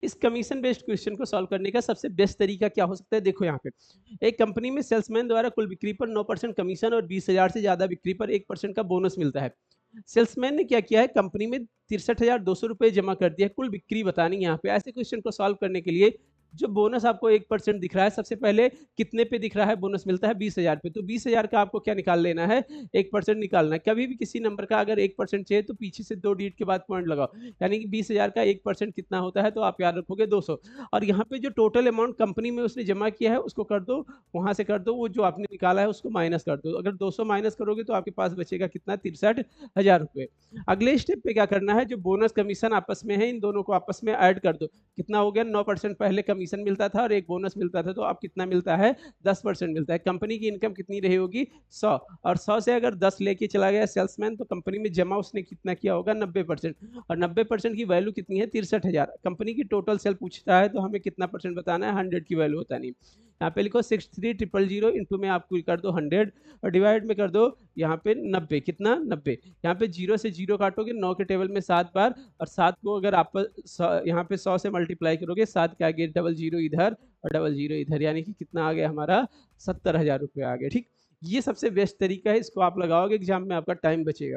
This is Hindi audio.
इस कमीशन बेस्ड क्वेश्चन को सॉल्व करने का सबसे बेस्ट तरीका क्या हो सकता है? देखो यहाँ पे, एक कंपनी में सेल्समैन द्वारा कुल बिक्री पर 9% कमीशन और 20,000 से ज़्यादा बिक्री पर 1% का बोनस मिलता है। सेल्समैन ने क्या किया है, कंपनी में 63,200 रुपए जमा कर दिया है, कुल बिक्री बतानी है यहाँ पे। ऐसे क्वेश्चन को सॉल्व करने के लिए जो बोनस आपको 1% दिख रहा है, सबसे पहले कितने पे दिख रहा है बोनस मिलता है? 20,000 पे। तो 20,000 का आपको क्या निकाल लेना है? 1% निकालना है। कभी भी किसी नंबर का अगर 1% चाहिए तो पीछे से 2 डिजिट के बाद पॉइंट लगाओ। यानी कि 20,000 का 1% कितना होता है? तो आप याद रखोगे 200। और यहाँ पे जो टोटल अमाउंट कंपनी में उसने जमा किया है उसको कर दो, वहाँ से कर दो, वो जो आपने निकाला है उसको माइनस कर दो। अगर 200 माइनस करोगे तो आपके पास बचेगा कितना? 63,000 रुपए। अगले स्टेप पे क्या करना है, जो बोनस कमीशन आपस में है इन दोनों को आपस में ऐड कर दो। कितना हो गया? 9% पहले कमीशन मिलता था और एक बोनस मिलता था, तो अब कितना मिलता है? 10% मिलता है। कंपनी की इनकम कितनी रही होगी? 100। और 100 से अगर 10 लेके चला गया सेल्समैन, तो कंपनी में जमा उसने कितना किया होगा? 90%। और 90% की वैल्यू कितनी है? 63,000। कंपनी की टोटल सेल पूछता है तो हमें कितना परसेंट बताना है? 100 की वैल्यू बतानी है। यहाँ पे लिखो 63,000 इंटू में आपको कर दो 100 और डिवाइड में कर दो यहाँ पे 90। कितना? 90। यहाँ पे 0 से 0 काटोगे 9 के टेबल में 7 बार, और 7 को अगर आप यहाँ पे 100 से मल्टीप्लाई करोगे, 7 के आगे डबल 0 इधर और डबल 0 इधर, यानी कि कितना आ गया हमारा? 70,000 रुपये आ गए। ठीक, ये सबसे बेस्ट तरीका है, इसको आप लगाओगे एग्जाम में, आपका टाइम बचेगा।